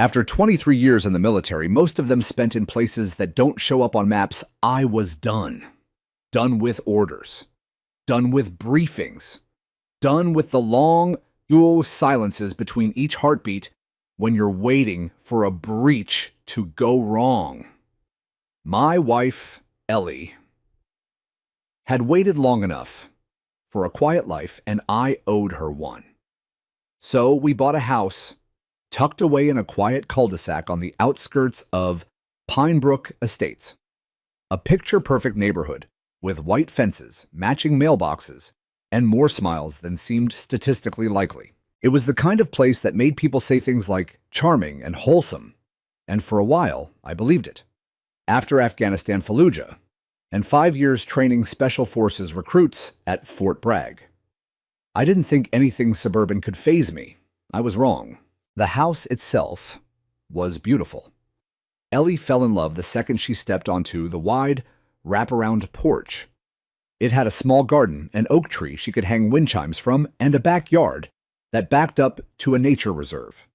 After 23 years in the military, most of them spent in places that don't show up on maps, I was done. Done with orders. Done with briefings. Done with the long silences between each heartbeat when you're waiting for a breach to go wrong. My wife, Ellie, had waited long enough for a quiet life, and I owed her one. So we bought a house tucked away in a quiet cul-de-sac on the outskirts of Pinebrook Estates, a picture-perfect neighborhood with white fences, matching mailboxes, and more smiles than seemed statistically likely. It was the kind of place that made people say things like charming and wholesome, and for a while, I believed it. After Afghanistan Fallujah, and 5 years training Special Forces recruits at Fort Bragg, I didn't think anything suburban could faze me. I was wrong. The house itself was beautiful. Ellie fell in love the second she stepped onto the wide, wraparound porch. It had a small garden, an oak tree she could hang wind chimes from, and a backyard that backed up to a nature reserve.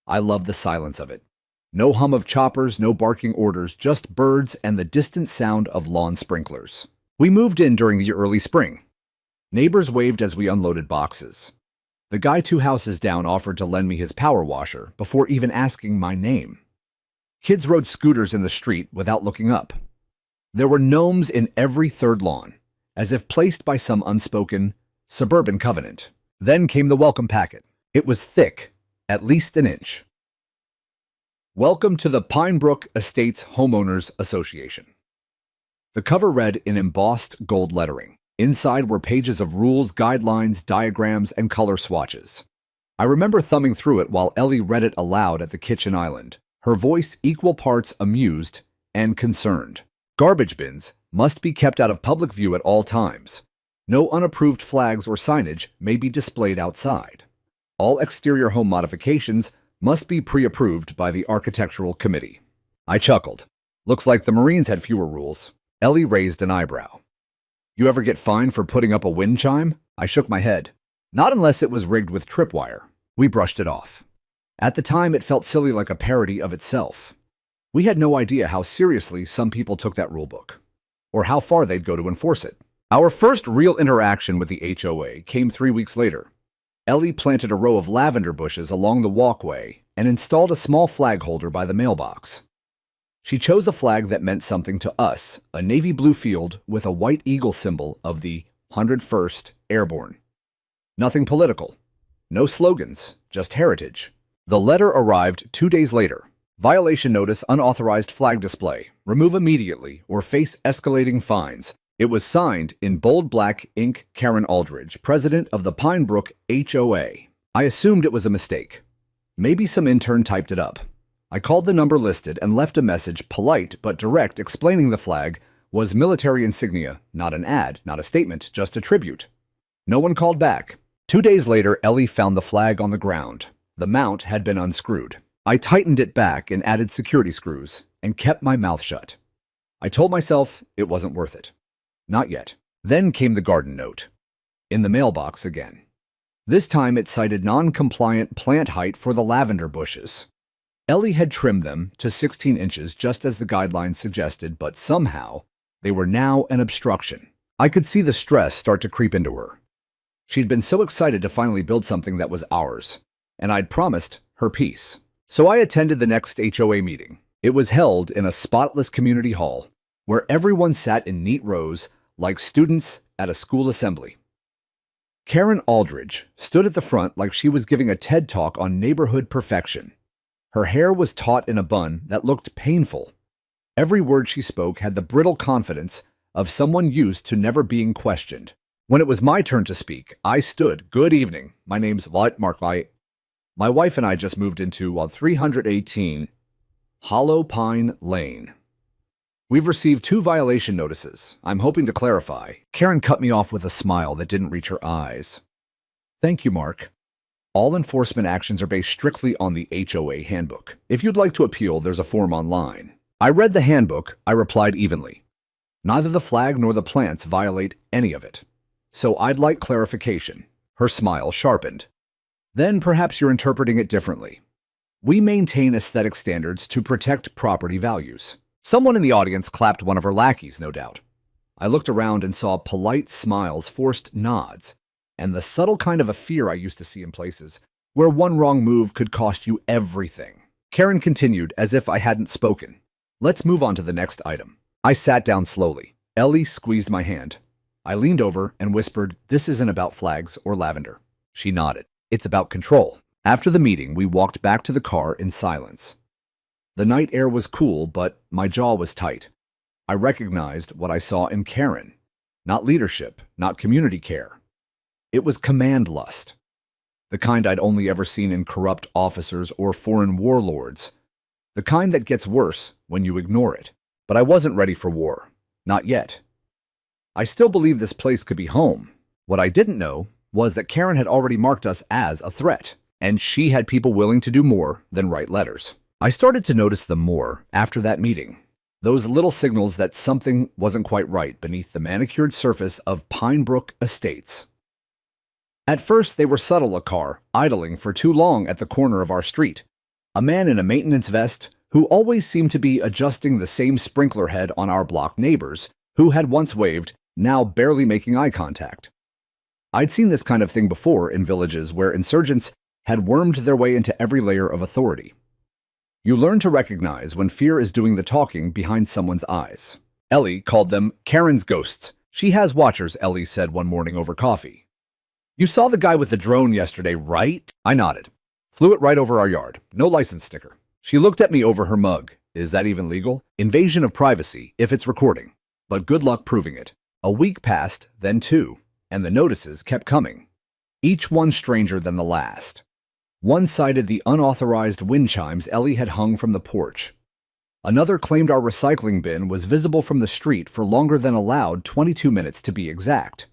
I loved the silence of it. No hum of choppers, no barking orders, just birds and the distant sound of lawn sprinklers. We moved in during the early spring. Neighbors waved as we unloaded boxes. The guy 2 houses down offered to lend me his power washer before even asking my name. Kids rode scooters in the street without looking up. There were gnomes in every third lawn, as if placed by some unspoken suburban covenant. Then came the welcome packet. It was thick, at least an inch. Welcome to the Pinebrook Estates Homeowners Association. The cover read in embossed gold lettering. Inside were pages of rules, guidelines, diagrams, and color swatches. I remember thumbing through it while Ellie read it aloud at the kitchen island, her voice equal parts amused and concerned. Garbage bins must be kept out of public view at all times. No unapproved flags or signage may be displayed outside. All exterior home modifications must be pre-approved by the Architectural Committee. I chuckled. Looks like the Marines had fewer rules. Ellie raised an eyebrow. You ever get fined for putting up a wind chime? I shook my head. Not unless it was rigged with tripwire. We brushed it off. At the time, it felt silly, like a parody of itself. We had no idea how seriously some people took that rulebook, or how far they'd go to enforce it. Our first real interaction with the HOA came 3 weeks later. Ellie planted a row of lavender bushes along the walkway and installed a small flag holder by the mailbox. She chose a flag that meant something to us, a navy blue field with a white eagle symbol of the 101st Airborne. Nothing political. No slogans, just heritage. The letter arrived 2 days later. Violation notice, unauthorized flag display. Remove immediately or face escalating fines. It was signed in bold black ink, Karen Aldridge, president of the Pinebrook HOA. I assumed it was a mistake. Maybe some intern typed it up. I called the number listed and left a message, polite but direct, explaining the flag was military insignia, not an ad, not a statement, just a tribute. No one called back. 2 days later, Ellie found the flag on the ground. The mount had been unscrewed. I tightened it back and added security screws and kept my mouth shut. I told myself it wasn't worth it. Not yet. Then came the garden note. In the mailbox again. This time it cited non-compliant plant height for the lavender bushes. Ellie had trimmed them to 16 inches just as the guidelines suggested, but somehow they were now an obstruction. I could see the stress start to creep into her. She'd been so excited to finally build something that was ours, and I'd promised her peace. So I attended the next HOA meeting. It was held in a spotless community hall where everyone sat in neat rows like students at a school assembly. Karen Aldridge stood at the front like she was giving a TED Talk on neighborhood perfection. Her hair was taut in a bun that looked painful. Every word she spoke had the brittle confidence of someone used to never being questioned. When it was my turn to speak, I stood. Good evening. My name's Mark Light. My wife and I just moved into 318 Hollow Pine Lane. We've received 2 violation notices. I'm hoping to clarify. Karen cut me off with a smile that didn't reach her eyes. Thank you, Mark. All enforcement actions are based strictly on the HOA handbook. If you'd like to appeal, there's a form online. I read the handbook. I replied evenly. Neither the flag nor the plants violate any of it. So I'd like clarification. Her smile sharpened. Then perhaps you're interpreting it differently. We maintain aesthetic standards to protect property values. Someone in the audience clapped one of her lackeys, no doubt. I looked around and saw polite smiles, forced nods, and the subtle kind of a fear I used to see in places where one wrong move could cost you everything. Karen continued as if I hadn't spoken. Let's move on to the next item. I sat down slowly. Ellie squeezed my hand. I leaned over and whispered, "This isn't about flags or lavender." She nodded. "It's about control." After the meeting, we walked back to the car in silence. The night air was cool, but my jaw was tight. I recognized what I saw in Karen. Not leadership, not community care. It was command lust. The kind I'd only ever seen in corrupt officers or foreign warlords. The kind that gets worse when you ignore it. But I wasn't ready for war. Not yet. I still believed this place could be home. What I didn't know was that Karen had already marked us as a threat, and she had people willing to do more than write letters. I started to notice them more after that meeting. Those little signals that something wasn't quite right beneath the manicured surface of Pinebrook Estates. At first, they were subtle: a car idling for too long at the corner of our street, a man in a maintenance vest who always seemed to be adjusting the same sprinkler head on our block neighbors, who had once waved, now barely making eye contact. I'd seen this kind of thing before in villages where insurgents had wormed their way into every layer of authority. You learn to recognize when fear is doing the talking behind someone's eyes. Ellie called them Karen's ghosts. She has watchers, Ellie said one morning over coffee. "You saw the guy with the drone yesterday, right?" I nodded. "Flew it right over our yard. No license sticker." She looked at me over her mug. "Is that even legal?" "Invasion of privacy, if it's recording. But good luck proving it." A week passed, then two, and the notices kept coming. Each one stranger than the last. One cited the unauthorized wind chimes Ellie had hung from the porch. Another claimed our recycling bin was visible from the street for longer than allowed, 22 minutes to be exact.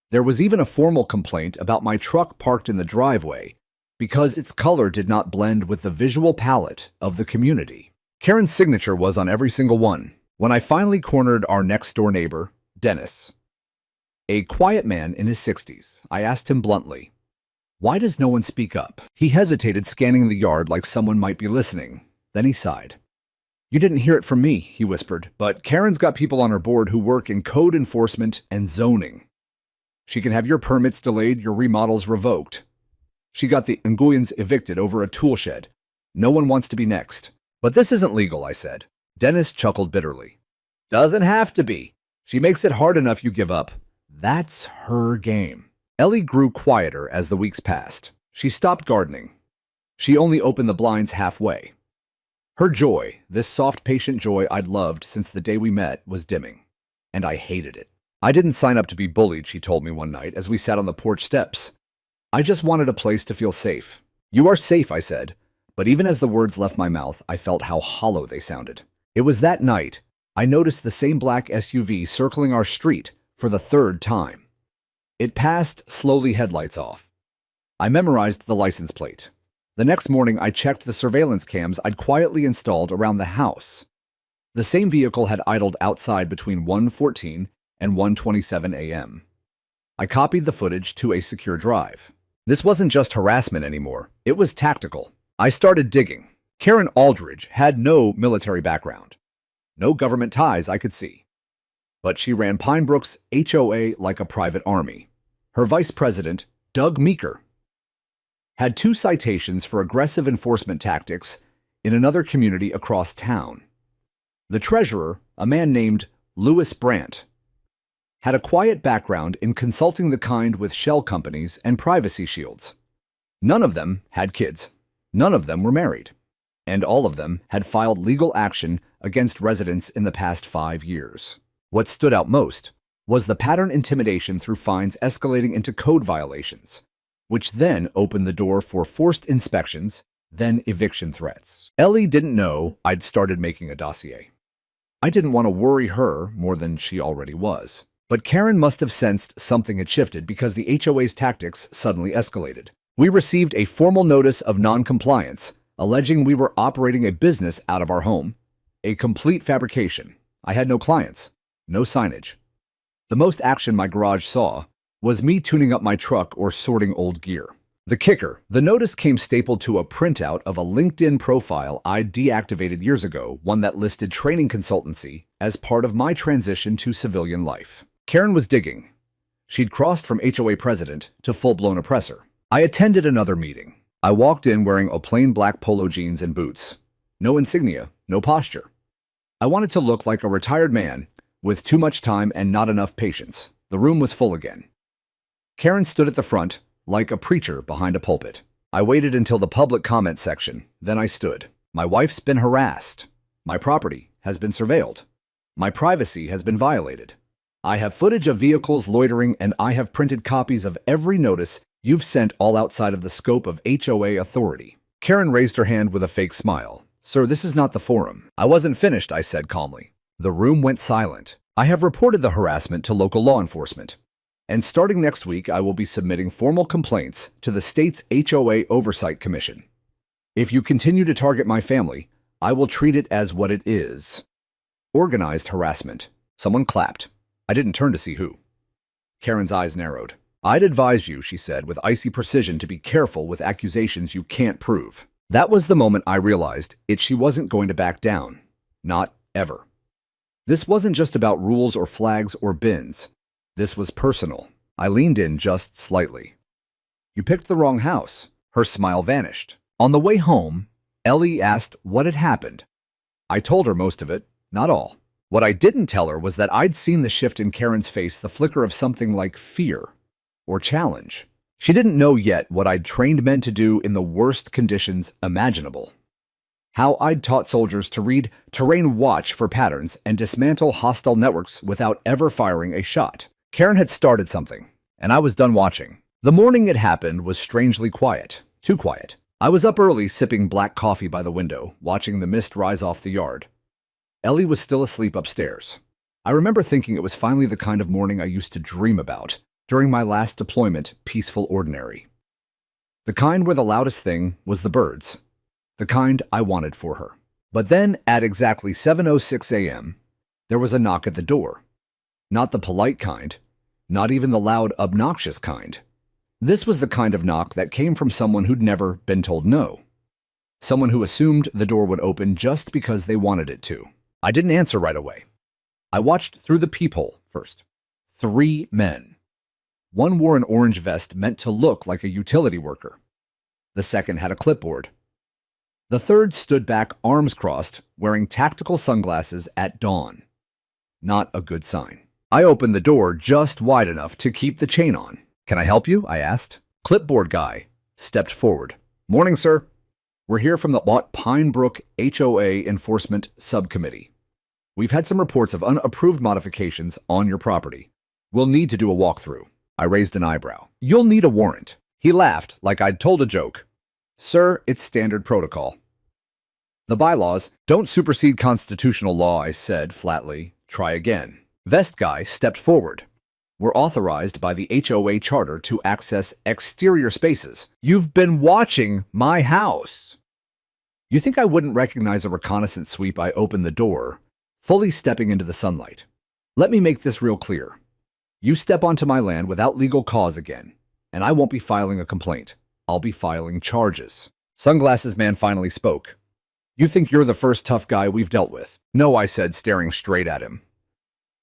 There was even a formal complaint about my truck parked in the driveway because its color did not blend with the visual palette of the community. Karen's signature was on every single one. When I finally cornered our next-door neighbor, Dennis, a quiet man in his 60s, I asked him bluntly, "Why does no one speak up?" He hesitated, scanning the yard like someone might be listening. Then he sighed. "You didn't hear it from me," he whispered, "but Karen's got people on her board who work in code enforcement and zoning. She can have your permits delayed, your remodels revoked. She got the Nguyens evicted over a tool shed. No one wants to be next." "But this isn't legal," I said. Dennis chuckled bitterly. "Doesn't have to be. She makes it hard enough you give up. That's her game." Ellie grew quieter as the weeks passed. She stopped gardening. She only opened the blinds halfway. Her joy, this soft, patient joy I'd loved since the day we met, was dimming. And I hated it. "I didn't sign up to be bullied," she told me one night as we sat on the porch steps. "I just wanted a place to feel safe." "You are safe," I said. But even as the words left my mouth, I felt how hollow they sounded. It was that night I noticed the same black SUV circling our street for the third time. It passed, slowly, headlights off. I memorized the license plate. The next morning, I checked the surveillance cams I'd quietly installed around the house. The same vehicle had idled outside between 1:14 and 1:27 a.m. I copied the footage to a secure drive. This wasn't just harassment anymore. It was tactical. I started digging. Karen Aldridge had no military background. No government ties I could see. But she ran Pinebrook's HOA like a private army. Her vice president, Doug Meeker, had 2 citations for aggressive enforcement tactics in another community across town. The treasurer, a man named Louis Brandt, had a quiet background in consulting the kind with shell companies and privacy shields. None of them had kids. None of them were married. And all of them had filed legal action against residents in the past 5 years. What stood out most was the pattern intimidation through fines escalating into code violations, which then opened the door for forced inspections, then eviction threats. Ellie didn't know I'd started making a dossier. I didn't want to worry her more than she already was. But Karen must have sensed something had shifted because the HOA's tactics suddenly escalated. We received a formal notice of non-compliance, alleging we were operating a business out of our home. A complete fabrication. I had no clients, no signage. The most action my garage saw was me tuning up my truck or sorting old gear. The kicker, the notice came stapled to a printout of a LinkedIn profile I'd deactivated years ago, one that listed training consultancy as part of my transition to civilian life. Karen was digging. She'd crossed from HOA president to full-blown oppressor. I attended another meeting. I walked in wearing a plain black polo jeans and boots. No insignia, no posture. I wanted to look like a retired man with too much time and not enough patience. The room was full again. Karen stood at the front, like a preacher behind a pulpit. I waited until the public comment section, then I stood. My wife's been harassed. My property has been surveilled. My privacy has been violated. I have footage of vehicles loitering, and I have printed copies of every notice you've sent, all outside of the scope of HOA authority. Karen raised her hand with a fake smile. Sir, this is not the forum. I wasn't finished, I said calmly. The room went silent. I have reported the harassment to local law enforcement. And starting next week, I will be submitting formal complaints to the state's HOA Oversight Commission. If you continue to target my family, I will treat it as what it is. Organized harassment. Someone clapped. I didn't turn to see who. Karen's eyes narrowed. I'd advise you, she said with icy precision, to be careful with accusations you can't prove. That was the moment I realized she wasn't going to back down. Not ever. This wasn't just about rules or flags or bins. This was personal. I leaned in just slightly. You picked the wrong house. Her smile vanished. On the way home, Ellie asked what had happened. I told her most of it, not all. What I didn't tell her was that I'd seen the shift in Karen's face, the flicker of something like fear or challenge. She didn't know yet what I'd trained men to do in the worst conditions imaginable. How I'd taught soldiers to read terrain watch for patterns and dismantle hostile networks without ever firing a shot. Karen had started something, and I was done watching. The morning it happened was strangely quiet, too quiet. I was up early, sipping black coffee by the window, watching the mist rise off the yard. Ellie was still asleep upstairs. I remember thinking it was finally the kind of morning I used to dream about during my last deployment, peaceful ordinary. The kind where the loudest thing was the birds. The kind I wanted for her. But then, at exactly 7:06 a.m., there was a knock at the door. Not the polite kind. Not even the loud, obnoxious kind. This was the kind of knock that came from someone who'd never been told no. Someone who assumed the door would open just because they wanted it to. I didn't answer right away. I watched through the peephole first. 3 men. One wore an orange vest meant to look like a utility worker. The second had a clipboard. The third stood back, arms crossed, wearing tactical sunglasses at dawn. Not a good sign. I opened the door just wide enough to keep the chain on. Can I help you? I asked. Clipboard guy stepped forward. Morning, sir. We're here from the Pine Brook HOA Enforcement Subcommittee. We've had some reports of unapproved modifications on your property. We'll need to do a walkthrough. I raised an eyebrow. You'll need a warrant. He laughed like I'd told a joke. Sir, it's standard protocol. The bylaws don't supersede constitutional law, I said flatly. Try again. Vest guy stepped forward. We're authorized by the HOA charter to access exterior spaces. You've been watching my house. You think I wouldn't recognize a reconnaissance sweep? I opened the door, fully stepping into the sunlight. Let me make this real clear. You step onto my land without legal cause again, and I won't be filing a complaint. I'll be filing charges. Sunglasses man finally spoke. You think you're the first tough guy we've dealt with? No, I said, staring straight at him.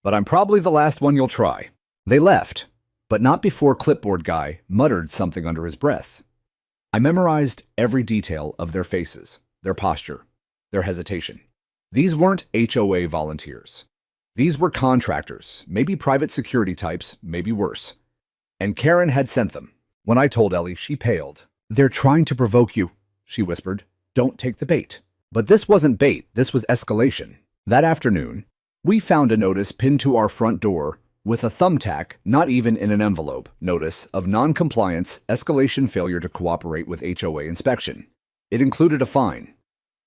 But I'm probably the last one you'll try. They left, but not before clipboard guy muttered something under his breath. I memorized every detail of their faces, their posture, their hesitation. These weren't HOA volunteers. These were contractors, maybe private security types, maybe worse. And Karen had sent them. When I told Ellie, she paled. They're trying to provoke you, she whispered. Don't take the bait. But this wasn't bait, this was escalation. That afternoon, we found a notice pinned to our front door with a thumbtack, not even in an envelope, notice of non-compliance, escalation, failure to cooperate with HOA inspection. It included a fine,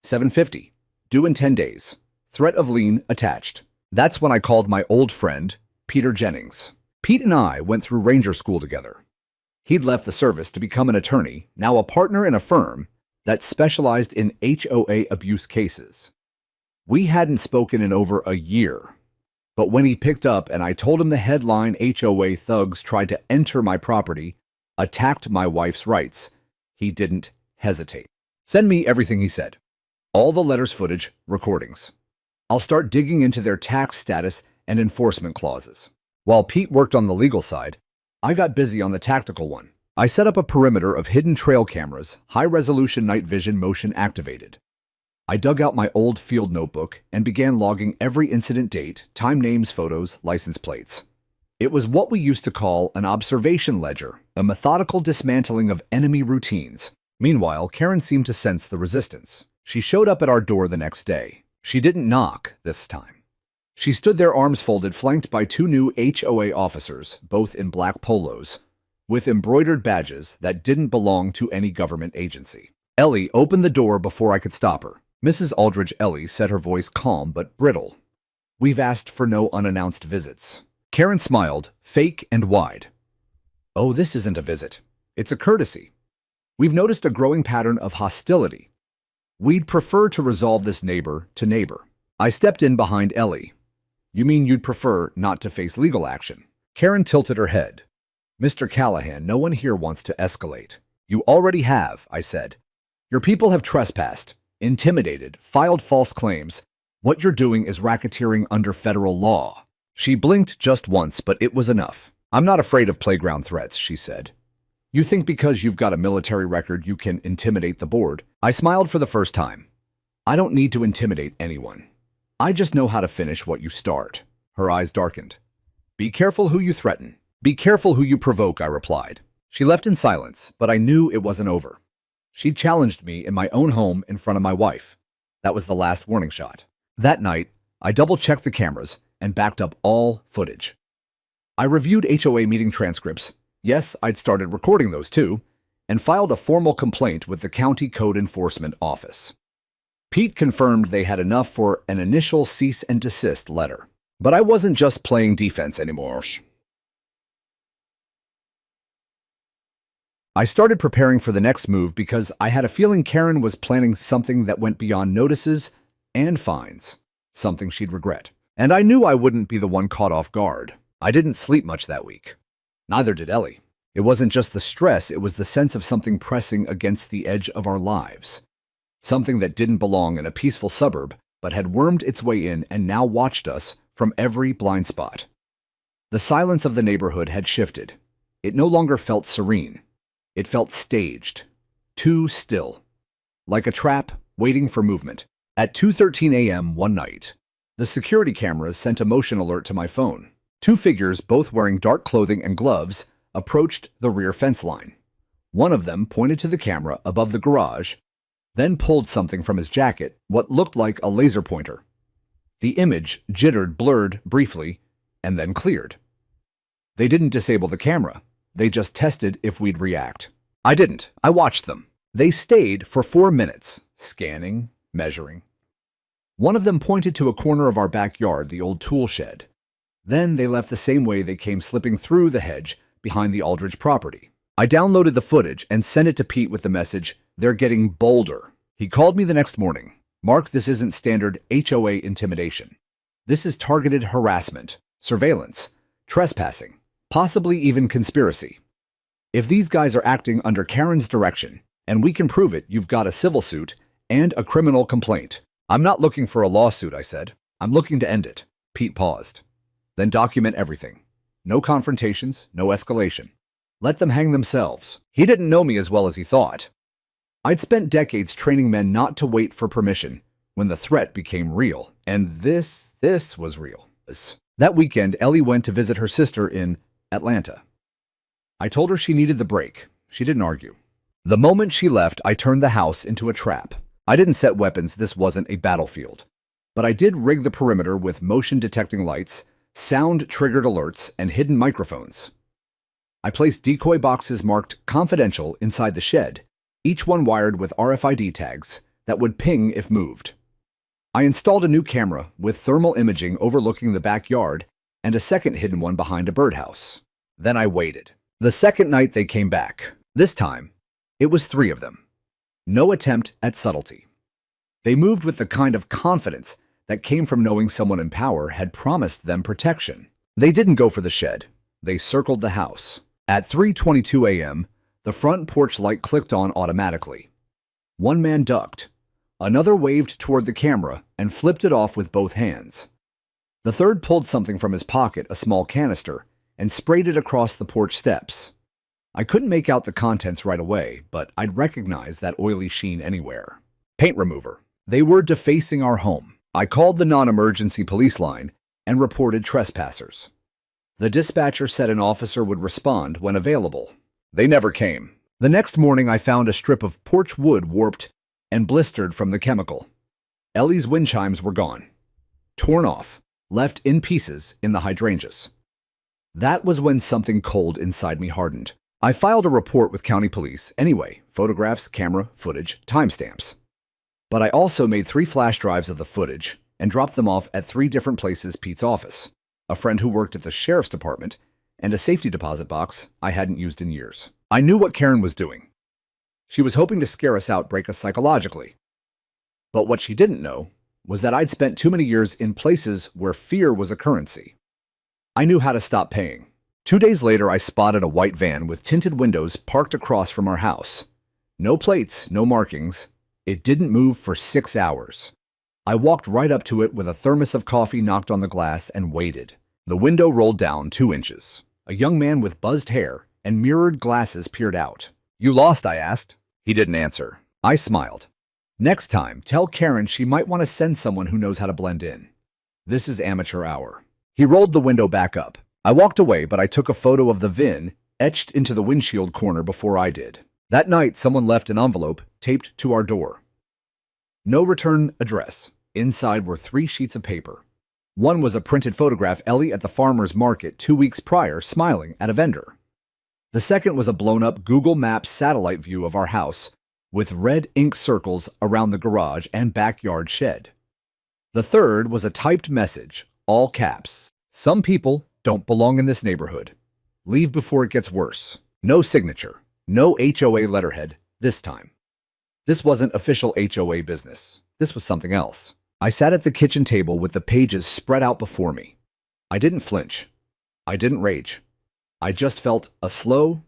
$750, due in 10 days, threat of lien attached. That's when I called my old friend, Peter Jennings. Pete and I went through Ranger School together. He'd left the service to become an attorney, now a partner in a firm that specialized in HOA abuse cases. We hadn't spoken in over a year. But when he picked up and I told him the headline HOA thugs tried to enter my property, attacked my wife's rights. He didn't hesitate. Send me everything he said. All the letters, footage, recordings. I'll start digging into their tax status and enforcement clauses. While Pete worked on the legal side, I got busy on the tactical one. I set up a perimeter of hidden trail cameras, high-resolution night vision motion activated. I dug out my old field notebook and began logging every incident date, time, names, photos, license plates. It was what we used to call an observation ledger, a methodical dismantling of enemy routines. Meanwhile, Karen seemed to sense the resistance. She showed up at our door the next day. She didn't knock this time. She stood there, arms folded, flanked by two new HOA officers, both in black polos, with embroidered badges that didn't belong to any government agency. Ellie opened the door before I could stop her. Mrs. Aldridge. Ellie said, her voice calm but brittle. We've asked for no unannounced visits. Karen smiled, fake and wide. Oh, this isn't a visit. It's a courtesy. We've noticed a growing pattern of hostility. We'd prefer to resolve this neighbor to neighbor. I stepped in behind Ellie. You mean you'd prefer not to face legal action? Karen tilted her head. Mr. Callahan, no one here wants to escalate. You already have, I said. Your people have trespassed, intimidated, filed false claims. What you're doing is racketeering under federal law. She blinked just once, but it was enough. I'm not afraid of playground threats, she said. You think because you've got a military record you can intimidate the board? I smiled for the first time. I don't need to intimidate anyone. I just know how to finish what you start. Her eyes darkened. Be careful who you threaten. Be careful who you provoke, I replied. She left in silence, but I knew it wasn't over. She challenged me in my own home in front of my wife. That was the last warning shot. That night, I double-checked the cameras and backed up all footage. I reviewed HOA meeting transcripts. Yes, I'd started recording those too, and filed a formal complaint with the County Code Enforcement Office. Pete confirmed they had enough for an initial cease and desist letter. But I wasn't just playing defense anymore. I started preparing for the next move because I had a feeling Karen was planning something that went beyond notices and fines, something she'd regret. And I knew I wouldn't be the one caught off guard. I didn't sleep much that week. Neither did Ellie. It wasn't just the stress, it was the sense of something pressing against the edge of our lives. Something that didn't belong in a peaceful suburb, but had wormed its way in and now watched us from every blind spot. The silence of the neighborhood had shifted. It no longer felt serene. It felt staged, too still, like a trap waiting for movement. At 2:13 a.m. one night, the security cameras sent a motion alert to my phone. Two figures, both wearing dark clothing and gloves, approached the rear fence line. One of them pointed to the camera above the garage, then pulled something from his jacket, what looked like a laser pointer. The image jittered, blurred briefly, and then cleared. They didn't disable the camera. They just tested if we'd react. I didn't. I watched them. They stayed for 4 minutes, scanning, measuring. One of them pointed to a corner of our backyard, the old tool shed. Then they left the same way they came, slipping through the hedge behind the Aldridge property. I downloaded the footage and sent it to Pete with the message, "They're getting bolder." He called me the next morning. "Mark, this isn't standard HOA intimidation. This is targeted harassment, surveillance, trespassing, possibly even conspiracy. If these guys are acting under Karen's direction, and we can prove it, you've got a civil suit and a criminal complaint." "I'm not looking for a lawsuit," I said. "I'm looking to end it." Pete paused. "Then document everything. No confrontations, no escalation. Let them hang themselves." He didn't know me as well as he thought. I'd spent decades training men not to wait for permission when the threat became real. And this was real. That weekend, Ellie went to visit her sister in Atlanta. I told her she needed the break. She didn't argue. The moment she left, I turned the house into a trap. I didn't set weapons, this wasn't a battlefield. But I did rig the perimeter with motion-detecting lights, sound-triggered alerts, and hidden microphones. I placed decoy boxes marked confidential inside the shed, each one wired with RFID tags that would ping if moved. I installed a new camera with thermal imaging overlooking the backyard and a second hidden one behind a birdhouse. Then I waited. The second night they came back. This time, it was 3 of them. No attempt at subtlety. They moved with the kind of confidence that came from knowing someone in power had promised them protection. They didn't go for the shed. They circled the house. At 3:22 a.m., the front porch light clicked on automatically. One man ducked. Another waved toward the camera and flipped it off with both hands. The third pulled something from his pocket, a small canister, and sprayed it across the porch steps. I couldn't make out the contents right away, but I'd recognize that oily sheen anywhere. Paint remover. They were defacing our home. I called the non-emergency police line and reported trespassers. The dispatcher said an officer would respond when available. They never came. The next morning, I found a strip of porch wood warped and blistered from the chemical. Ellie's wind chimes were gone, torn off, left in pieces in the hydrangeas. That was when something cold inside me hardened. I filed a report with county police anyway, photographs, camera, footage, timestamps. But I also made 3 flash drives of the footage and dropped them off at 3 different places: Pete's office, a friend who worked at the sheriff's department, and a safety deposit box I hadn't used in years. I knew what Karen was doing. She was hoping to scare us out, break us psychologically. But what she didn't know was that I'd spent too many years in places where fear was a currency. I knew how to stop paying. 2 days later, I spotted a white van with tinted windows parked across from our house. No plates, no markings. It didn't move for 6 hours. I walked right up to it with a thermos of coffee, knocked on the glass, and waited. The window rolled down 2 inches. A young man with buzzed hair and mirrored glasses peered out. "You lost?" I asked. He didn't answer. I smiled. "Next time, tell Karen she might want to send someone who knows how to blend in. This is amateur hour." He rolled the window back up. I walked away, but I took a photo of the VIN etched into the windshield corner before I did. That night, someone left an envelope taped to our door. No return address. Inside were 3 sheets of paper. One was a printed photograph Ellie at the farmer's market 2 weeks prior, smiling at a vendor. The second was a blown-up Google Maps satellite view of our house with red ink circles around the garage and backyard shed. The third was a typed message, all caps. "Some people don't belong in this neighborhood. Leave before it gets worse." No signature, no HOA letterhead this time. This wasn't official HOA business. This was something else. I sat at the kitchen table with the pages spread out before me. I didn't flinch. I didn't rage. I just felt a slow,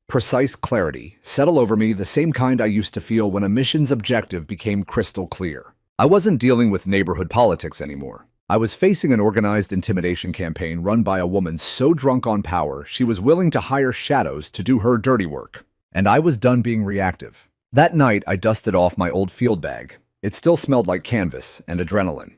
precise clarity settle over me, the same kind I used to feel when a mission's objective became crystal clear. I wasn't dealing with neighborhood politics anymore. I was facing an organized intimidation campaign run by a woman so drunk on power she was willing to hire shadows to do her dirty work. And I was done being reactive. That night, I dusted off my old field bag. It still smelled like canvas and adrenaline.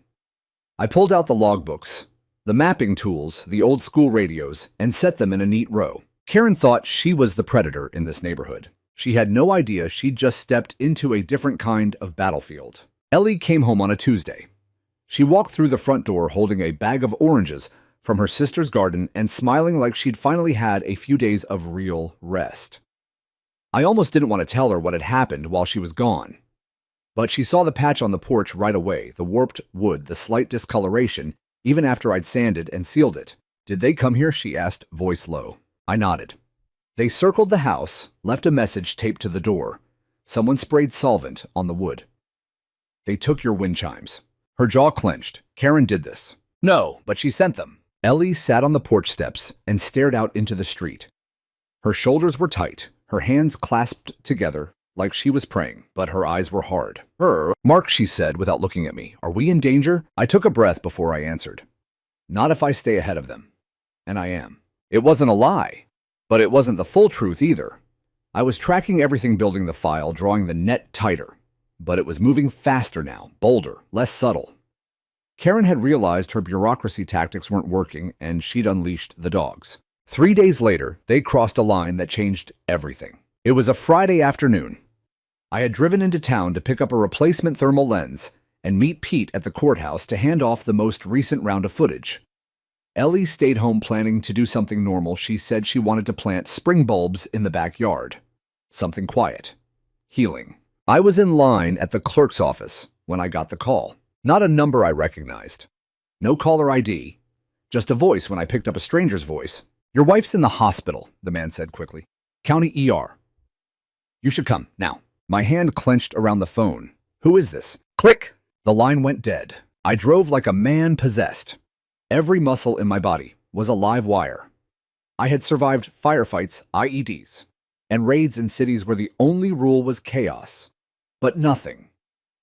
I pulled out the logbooks, the mapping tools, the old school radios, and set them in a neat row. Karen thought she was the predator in this neighborhood. She had no idea she'd just stepped into a different kind of battlefield. Ellie came home on a Tuesday. She walked through the front door holding a bag of oranges from her sister's garden and smiling like she'd finally had a few days of real rest. I almost didn't want to tell her what had happened while she was gone. But she saw the patch on the porch right away, the warped wood, the slight discoloration, even after I'd sanded and sealed it. "Did they come here?" she asked, voice low. I nodded. "They circled the house, left a message taped to the door. Someone sprayed solvent on the wood. They took your wind chimes." Her jaw clenched. Karen did this. "No, but she sent them." Ellie sat on the porch steps and stared out into the street. Her shoulders were tight, her hands clasped together like she was praying, but her eyes were hard. "Mark," she said without looking at me, "are we in danger?" I took a breath before I answered. "Not if I stay ahead of them." And I am. It wasn't a lie, but it wasn't the full truth either. I was tracking everything, building the file, drawing the net tighter. But it was moving faster now, bolder, less subtle. Karen had realized her bureaucracy tactics weren't working, and she'd unleashed the dogs. 3 days later, they crossed a line that changed everything. It was a Friday afternoon. I had driven into town to pick up a replacement thermal lens and meet Pete at the courthouse to hand off the most recent round of footage. Ellie stayed home planning to do something normal. She said she wanted to plant spring bulbs in the backyard. Something quiet. Healing. I was in line at the clerk's office when I got the call. Not a number I recognized. No caller ID. Just a voice when I picked up a stranger's voice. "Your wife's in the hospital," the man said quickly. "County ER. You should come, now." My hand clenched around the phone. "Who is this?" Click! The line went dead. I drove like a man possessed. Every muscle in my body was a live wire. I had survived firefights, IEDs, and raids in cities where the only rule was chaos. But nothing,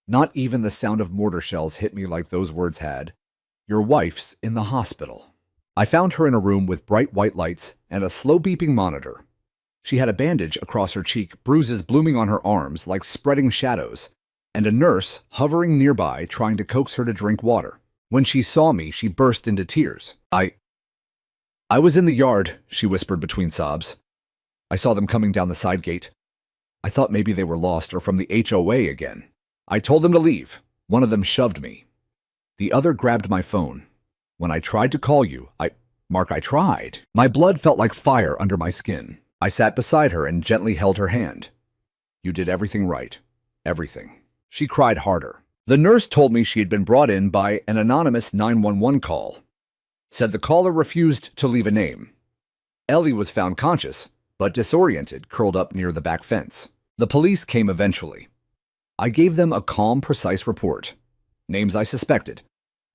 not even the sound of mortar shells, hit me like those words had. Your wife's in the hospital. I found her in a room with bright white lights and a slow beeping monitor. She had a bandage across her cheek, bruises blooming on her arms like spreading shadows, and a nurse hovering nearby trying to coax her to drink water. When she saw me, she burst into tears. I was in the yard, she whispered between sobs. I saw them coming down the side gate. I thought maybe they were lost or from the HOA again. I told them to leave. One of them shoved me. The other grabbed my phone. When I tried to call you, I tried. My blood felt like fire under my skin. I sat beside her and gently held her hand. You did everything right. Everything. She cried harder. The nurse told me she had been brought in by an anonymous 911 call. Said the caller refused to leave a name. Ellie was found conscious, but disoriented, curled up near the back fence. The police came eventually. I gave them a calm, precise report. Names I suspected.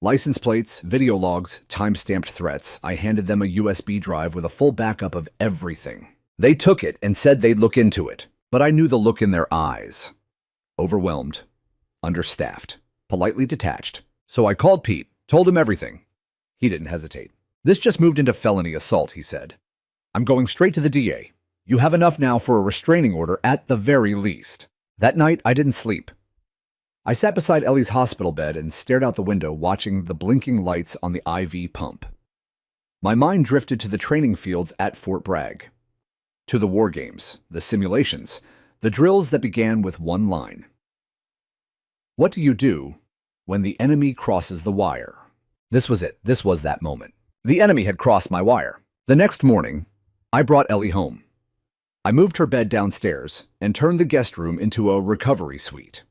License plates, video logs, time-stamped threats. I handed them a USB drive with a full backup of everything. They took it and said they'd look into it, but I knew the look in their eyes. Overwhelmed, understaffed, politely detached. So I called Pete, told him everything. He didn't hesitate. This just moved into felony assault, he said. I'm going straight to the DA. You have enough now for a restraining order at the very least. That night, I didn't sleep. I sat beside Ellie's hospital bed and stared out the window, watching the blinking lights on the IV pump. My mind drifted to the training fields at Fort Bragg. To the war games, the simulations, the drills that began with one line. What do you do when the enemy crosses the wire? This was it. This was that moment. The enemy had crossed my wire. The next morning, I brought Ellie home. I moved her bed downstairs and turned the guest room into a recovery suite.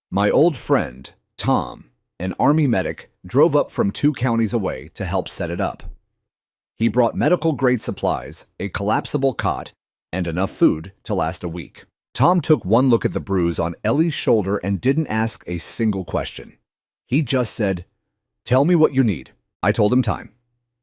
My old friend, Tom, an Army medic, drove up from 2 counties away to help set it up. He brought medical-grade supplies, a collapsible cot, and enough food to last a week. Tom took one look at the bruise on Ellie's shoulder and didn't ask a single question. He just said, "Tell me what you need." I told him time,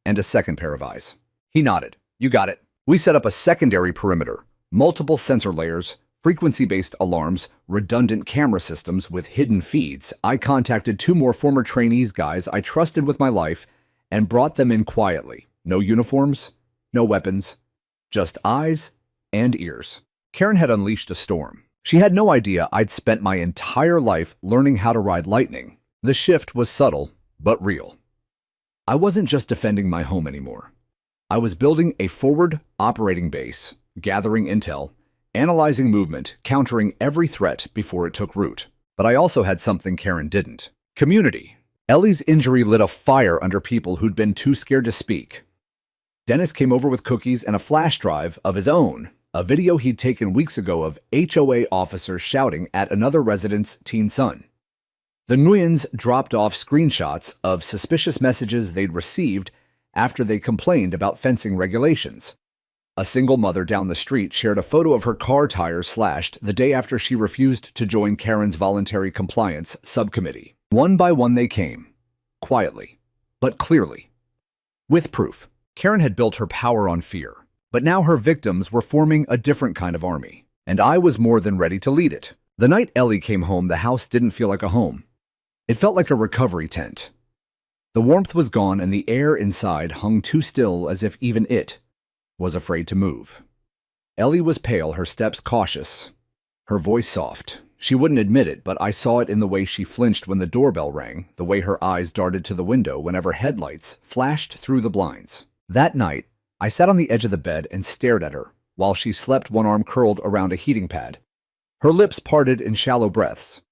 and a second pair of eyes. He nodded. You got it. We set up a secondary perimeter, multiple sensor layers, frequency-based alarms, redundant camera systems with hidden feeds. I contacted 2 more former trainees, guys I trusted with my life, and brought them in quietly. No uniforms, no weapons, just eyes and ears. Karen had unleashed a storm. She had no idea I'd spent my entire life learning how to ride lightning. The shift was subtle, but real. I wasn't just defending my home anymore. I was building a forward operating base, gathering intel, analyzing movement, countering every threat before it took root. But I also had something Karen didn't. Community. Ellie's injury lit a fire under people who'd been too scared to speak. Dennis came over with cookies and a flash drive of his own, a video he'd taken weeks ago of HOA officers shouting at another resident's teen son. The Nguyens dropped off screenshots of suspicious messages they'd received after they complained about fencing regulations. A single mother down the street shared a photo of her car tires slashed the day after she refused to join Karen's voluntary compliance subcommittee. One by one they came, quietly, but clearly, with proof. Karen had built her power on fear, but now her victims were forming a different kind of army, and I was more than ready to lead it. The night Ellie came home, the house didn't feel like a home. It felt like a recovery tent. The warmth was gone and the air inside hung too still, as if even it was afraid to move. Ellie was pale, her steps cautious, her voice soft. She wouldn't admit it, but I saw it in the way she flinched when the doorbell rang, the way her eyes darted to the window whenever headlights flashed through the blinds. That night, I sat on the edge of the bed and stared at her while she slept, one arm curled around a heating pad. Her lips parted in shallow breaths.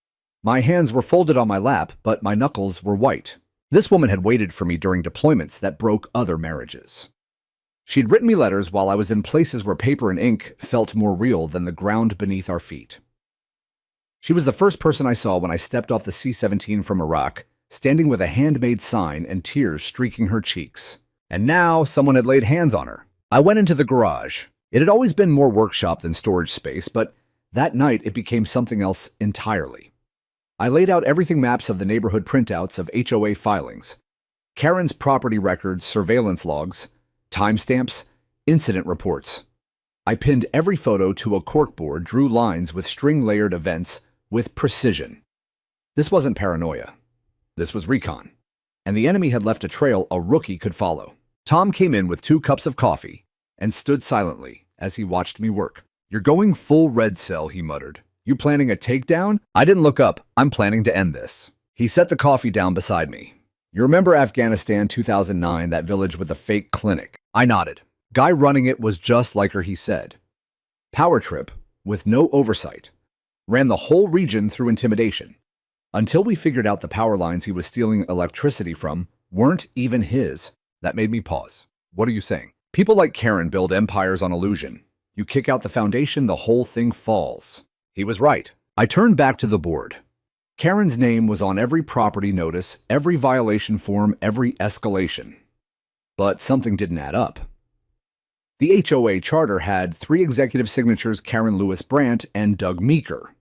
My hands were folded on my lap, but my knuckles were white. This woman had waited for me during deployments that broke other marriages. She'd written me letters while I was in places where paper and ink felt more real than the ground beneath our feet. She was the first person I saw when I stepped off the C-17 from Iraq, standing with a handmade sign and tears streaking her cheeks. And now someone had laid hands on her. I went into the garage. It had always been more workshop than storage space, but that night it became something else entirely. I laid out everything: maps of the neighborhood, printouts of HOA filings, Karen's property records, surveillance logs, timestamps, Incident reports. I pinned every photo to a corkboard, drew lines with string-layered events with precision. This wasn't paranoia. This was recon. And the enemy had left a trail a rookie could follow. Tom came in with 2 cups of coffee and stood silently as he watched me work. "You're going full red cell," he muttered. "You planning a takedown?" I didn't look up. "I'm planning to end this." He set the coffee down beside me. "You remember Afghanistan 2009, that village with the fake clinic?" I nodded. Guy running it was just like her, he said. Power trip, with no oversight. Ran the whole region through intimidation. Until we figured out the power lines he was stealing electricity from weren't even his. That made me pause. "What are you saying?" "People like Karen build empires on illusion. You kick out the foundation, the whole thing falls." He was right. I turned back to the board. Karen's name was on every property notice, every violation form, every escalation. But something didn't add up. The HOA charter had 3 executive signatures, Karen Lewis Brandt and Doug Meeker.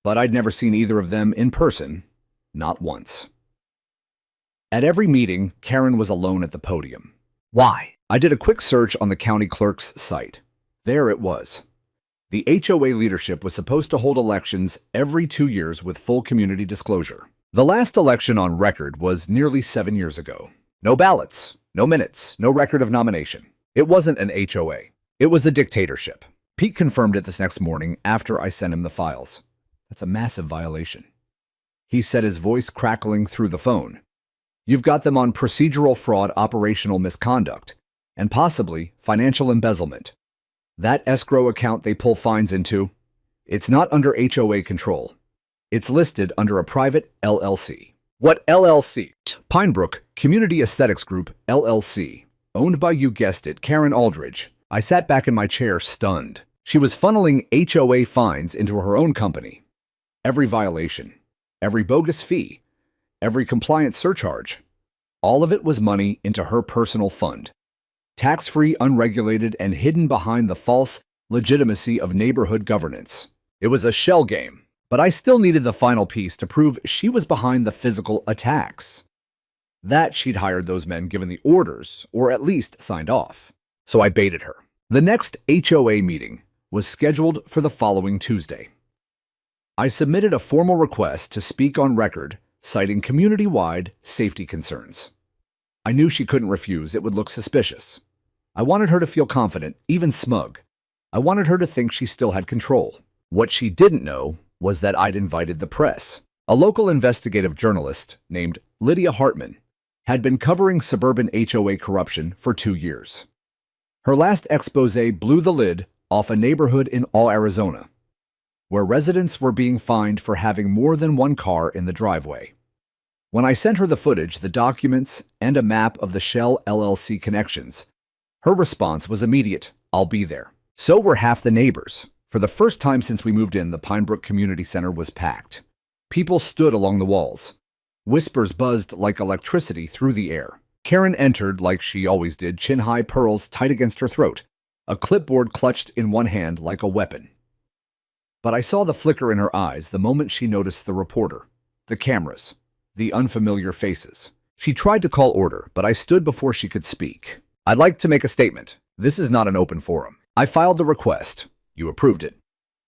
But I'd never seen either of them in person, not once. At every meeting, Karen was alone at the podium. Why? I did a quick search on the county clerk's site. There it was. The HOA leadership was supposed to hold elections every 2 years with full community disclosure. The last election on record was nearly 7 years ago. No ballots, no minutes, no record of nomination. It wasn't an HOA. It was a dictatorship. Pete confirmed it this next morning after I sent him the files. That's a massive violation. He said, his voice crackling through the phone. "You've got them on procedural fraud, operational misconduct, and possibly financial embezzlement. That escrow account they pull fines into, it's not under HOA control. It's listed under a private LLC." "What LLC?" "Pinebrook Community Aesthetics Group, LLC. Owned by, you guessed it, Karen Aldridge." I sat back in my chair, stunned. She was funneling HOA fines into her own company. Every violation, every bogus fee, every compliance surcharge, all of it was money into her personal fund. Tax-free, unregulated, and hidden behind the false legitimacy of neighborhood governance. It was a shell game, but I still needed the final piece to prove she was behind the physical attacks. That she'd hired those men, given the orders, or at least signed off. So I baited her. The next HOA meeting was scheduled for the following Tuesday. I submitted a formal request to speak on record, citing community-wide safety concerns. I knew she couldn't refuse. It would look suspicious. I wanted her to feel confident, even smug. I wanted her to think she still had control. What she didn't know was that I'd invited the press. A local investigative journalist named Lydia Hartman had been covering suburban HOA corruption for 2 years. Her last expose blew the lid off a neighborhood in all Arizona, where residents were being fined for having more than one car in the driveway. When I sent her the footage, the documents, and a map of the Shell LLC connections, her response was immediate: "I'll be there." So were half the neighbors. For the first time since we moved in, the Pinebrook Community Center was packed. People stood along the walls. Whispers buzzed like electricity through the air. Karen entered like she always did, chin-high, pearls tight against her throat, a clipboard clutched in one hand like a weapon. But I saw the flicker in her eyes the moment she noticed the reporter, the cameras, the unfamiliar faces. She tried to call order, but I stood before she could speak. "I'd like to make a statement. This is not an open forum. I filed the request. You approved it."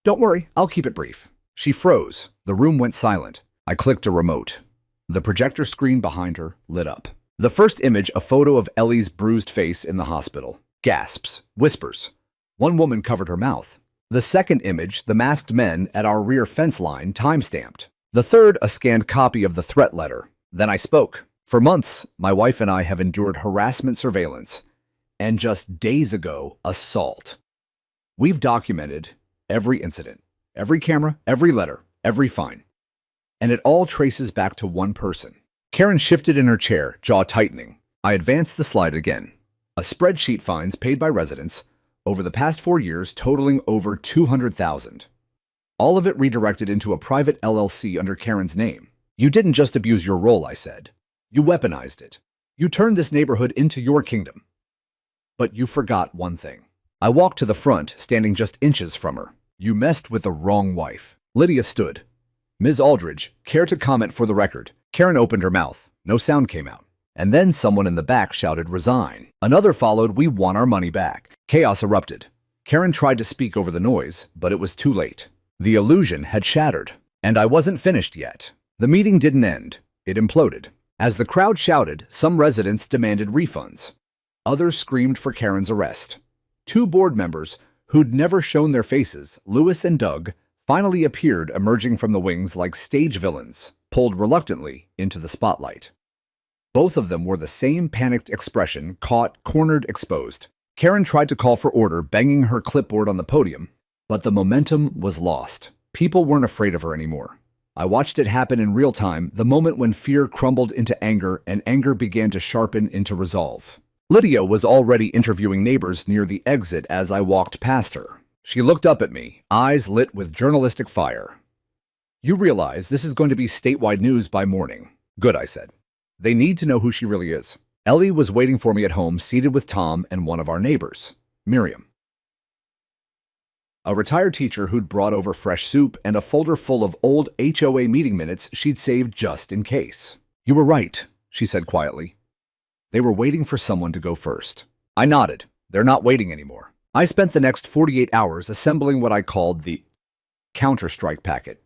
"Don't worry, I'll keep it brief." She froze. The room went silent. I clicked a remote. The projector screen behind her lit up. The first image, a photo of Ellie's bruised face in the hospital. Gasps, whispers. One woman covered her mouth. The second image, the masked men at our rear fence line, time-stamped. The third, a scanned copy of the threat letter. Then I spoke. "For months, my wife and I have endured harassment surveillance, and just days ago, assault. We've documented every incident, every camera, every letter, every fine. And it all traces back to one person." Karen shifted in her chair, jaw tightening. I advanced the slide again. A spreadsheet, fines paid by residents over the past 4 years totaling over $200,000. All of it redirected into a private LLC under Karen's name. "You didn't just abuse your role," I said. "You weaponized it. You turned this neighborhood into your kingdom. But you forgot one thing." I walked to the front, standing just inches from her. "You messed with the wrong wife." Lydia stood. "Ms. Aldridge, care to comment for the record?" Karen opened her mouth. No sound came out. And then someone in the back shouted, "Resign." Another followed, "We want our money back." Chaos erupted. Karen tried to speak over the noise, but it was too late. The illusion had shattered, and I wasn't finished yet. The meeting didn't end. It imploded. As the crowd shouted, some residents demanded refunds. Others screamed for Karen's arrest. Two board members, who'd never shown their faces, Lewis and Doug, finally appeared, emerging from the wings like stage villains, pulled reluctantly into the spotlight. Both of them wore the same panicked expression, caught, cornered, exposed. Karen tried to call for order, banging her clipboard on the podium, but the momentum was lost. People weren't afraid of her anymore. I watched it happen in real time, the moment when fear crumbled into anger and anger began to sharpen into resolve. Lydia was already interviewing neighbors near the exit as I walked past her. She looked up at me, eyes lit with journalistic fire. "You realize this is going to be statewide news by morning." "Good," I said. "They need to know who she really is." Ellie was waiting for me at home, seated with Tom and one of our neighbors, Miriam, a retired teacher who'd brought over fresh soup and a folder full of old HOA meeting minutes she'd saved just in case. "You were right," she said quietly. "They were waiting for someone to go first." I nodded. "They're not waiting anymore." I spent the next 48 hours assembling what I called the counter-strike packet.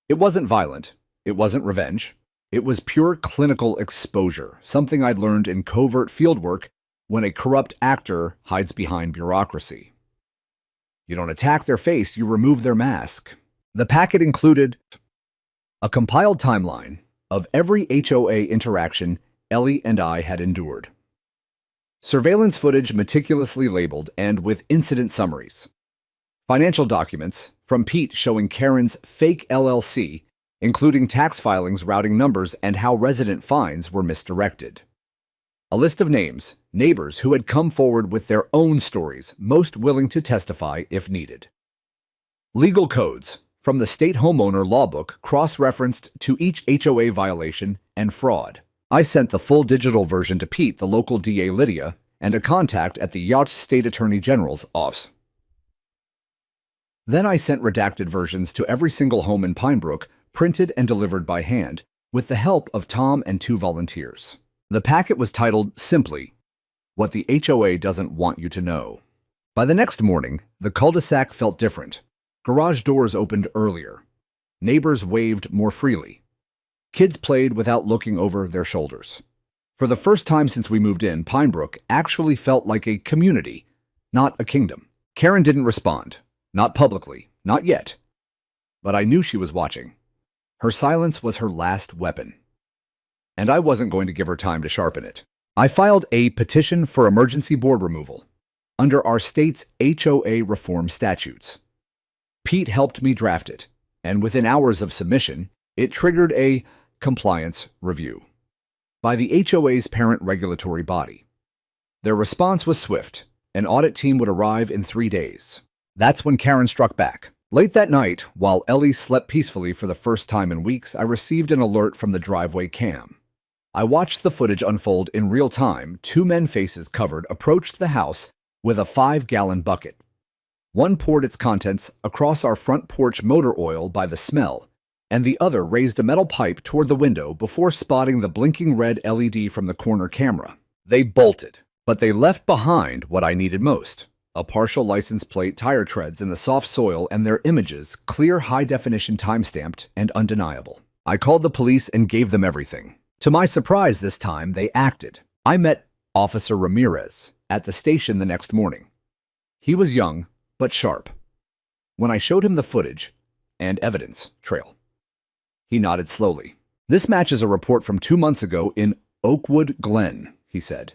It wasn't violent. It wasn't revenge. It was pure clinical exposure, something I'd learned in covert fieldwork when a corrupt actor hides behind bureaucracy. You don't attack their face, you remove their mask. The packet included a compiled timeline of every HOA interaction Ellie and I had endured. Surveillance footage meticulously labeled and with incident summaries. Financial documents from Pete showing Karen's fake LLC, including tax filings, routing numbers, and how resident fines were misdirected. A list of names, neighbors who had come forward with their own stories, most willing to testify if needed. Legal codes from the state homeowner law book cross-referenced to each HOA violation and fraud. I sent the full digital version to Pete, the local DA Lydia, and a contact at the Yacht State Attorney General's office. Then I sent redacted versions to every single home in Pinebrook, printed and delivered by hand, with the help of Tom and 2 volunteers. The packet was titled simply, "What the HOA Doesn't Want You to Know." By the next morning, the cul-de-sac felt different. Garage doors opened earlier. Neighbors waved more freely. Kids played without looking over their shoulders. For the first time since we moved in, Pinebrook actually felt like a community, not a kingdom. Karen didn't respond. Not publicly. Not yet. But I knew she was watching. Her silence was her last weapon. And I wasn't going to give her time to sharpen it. I filed a petition for emergency board removal under our state's HOA reform statutes. Pete helped me draft it, and within hours of submission, it triggered a compliance review by the HOA's parent regulatory body. Their response was swift. An audit team would arrive in 3 days. That's when Karen struck back. Late that night, while Ellie slept peacefully for the first time in weeks, I received an alert from the driveway cam. I watched the footage unfold in real time. 2 men, faces covered, approached the house with a 5-gallon bucket. One poured its contents across our front porch motor oil by the smell, and the other raised a metal pipe toward the window before spotting the blinking red LED from the corner camera. They bolted, but they left behind what I needed most: a partial license plate, tire treads in the soft soil, and their images, clear, high-definition, time-stamped, and undeniable. I called the police and gave them everything. To my surprise this time, they acted. I met Officer Ramirez at the station the next morning. He was young, but sharp. When I showed him the footage and evidence trail, he nodded slowly. "This matches a report from 2 months ago in Oakwood Glen," he said.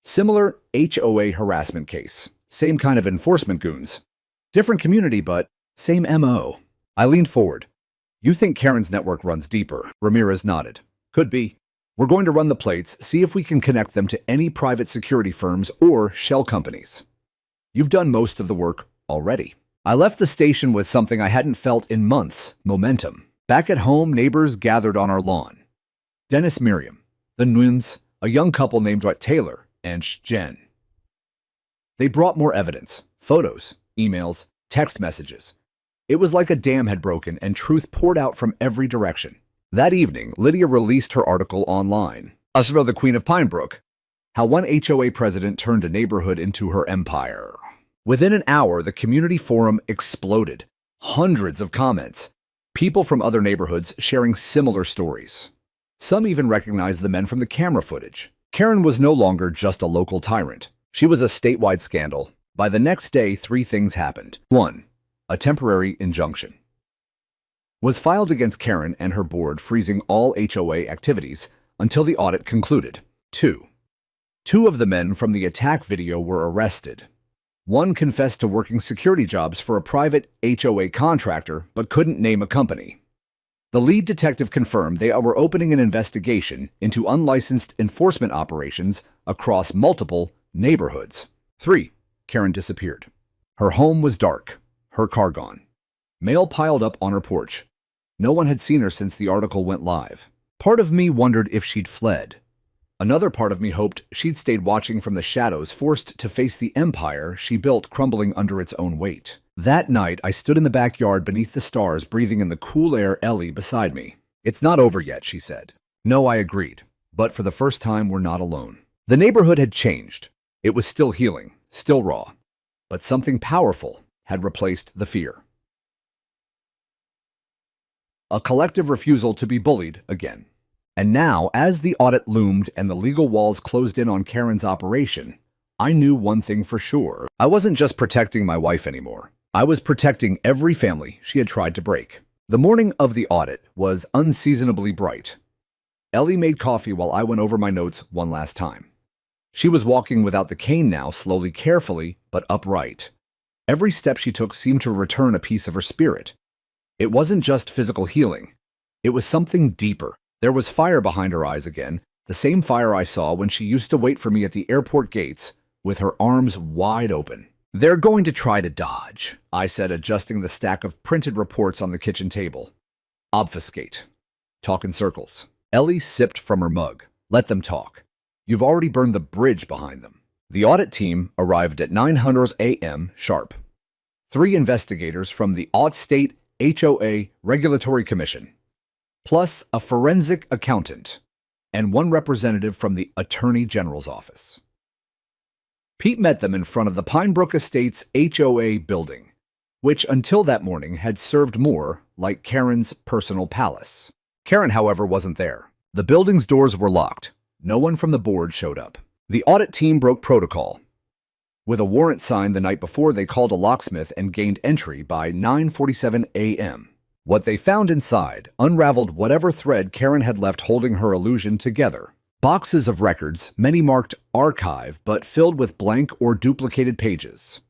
"Similar HOA harassment case. Same kind of enforcement goons. Different community, but same MO." I leaned forward. "You think Karen's network runs deeper?" Ramirez nodded. "Could be. We're going to run the plates, see if we can connect them to any private security firms or shell companies. You've done most of the work already." I left the station with something I hadn't felt in months: momentum. Back at home, neighbors gathered on our lawn. Dennis, Miriam, the Nuns, a young couple named Taylor, and Jen. They brought more evidence: photos, emails, text messages. It was like a dam had broken and truth poured out from every direction. That evening, Lydia released her article online. Asra, the Queen of Pinebrook. How one HOA president turned a neighborhood into her empire. Within an hour, the community forum exploded. Hundreds of comments. People from other neighborhoods sharing similar stories. Some even recognized the men from the camera footage. Karen was no longer just a local tyrant. She was a statewide scandal. By the next day, 3 things happened. 1. A temporary injunction was filed against Karen and her board, freezing all HOA activities until the audit concluded. 2. 2 of the men from the attack video were arrested. One confessed to working security jobs for a private HOA contractor but couldn't name a company. The lead detective confirmed they were opening an investigation into unlicensed enforcement operations across multiple neighborhoods. 3. Karen disappeared. Her home was dark, her car gone. Mail piled up on her porch. No one had seen her since the article went live. Part of me wondered if she'd fled. Another part of me hoped she'd stayed watching from the shadows, forced to face the empire she built crumbling under its own weight. That night, I stood in the backyard beneath the stars, breathing in the cool air. Ellie beside me. "It's not over yet," she said. No, I agreed. But for the first time, we're not alone. The neighborhood had changed. It was still healing, still raw. But something powerful had replaced the fear. A collective refusal to be bullied again. And now, as the audit loomed and the legal walls closed in on Karen's operation, I knew one thing for sure. I wasn't just protecting my wife anymore. I was protecting every family she had tried to break. The morning of the audit was unseasonably bright. Ellie made coffee while I went over my notes one last time. She was walking without the cane now, slowly, carefully, but upright. Every step she took seemed to return a piece of her spirit. It wasn't just physical healing. It was something deeper. There was fire behind her eyes again, the same fire I saw when she used to wait for me at the airport gates with her arms wide open. "They're going to try to dodge," I said, adjusting the stack of printed reports on the kitchen table. "Obfuscate. Talk in circles." Ellie sipped from her mug. "Let them talk. You've already burned the bridge behind them." The audit team arrived at 9:00 a.m. sharp. 3 investigators from the State HOA Regulatory Commission, plus a forensic accountant, and 1 representative from the Attorney General's office. Pete met them in front of the Pinebrook Estates HOA building, which until that morning had served more like Karen's personal palace. Karen, however, wasn't there. The building's doors were locked. No one from the board showed up. The audit team broke protocol. With a warrant signed the night before, they called a locksmith and gained entry by 9:47 a.m. What they found inside unraveled whatever thread Karen had left holding her illusion together. Boxes of records, many marked archive, but filled with blank or duplicated pages.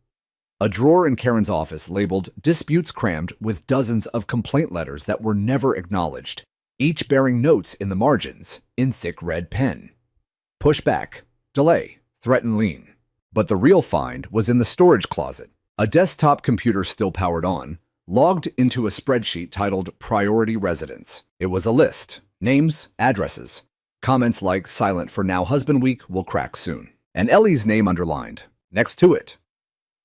A drawer in Karen's office labeled disputes crammed with dozens of complaint letters that were never acknowledged, each bearing notes in the margins in thick red pen. Push back, delay, threaten, lean. But the real find was in the storage closet. A desktop computer still powered on, logged into a spreadsheet titled Priority Residents. It was a list, names, addresses, comments like "silent for now, husband week will crack soon," and Ellie's name underlined. Next to it,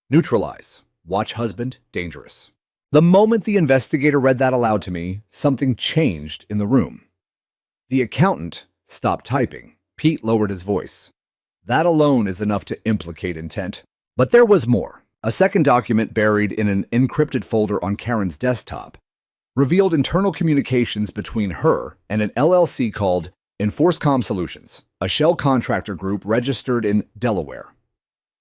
neutralize, watch husband, dangerous. The moment the investigator read that aloud to me, something changed in the room. The accountant stopped typing. Pete lowered his voice. That alone is enough to implicate intent. But there was more. A second document buried in an encrypted folder on Karen's desktop revealed internal communications between her and an LLC called Enforcecom Solutions, a shell contractor group registered in Delaware,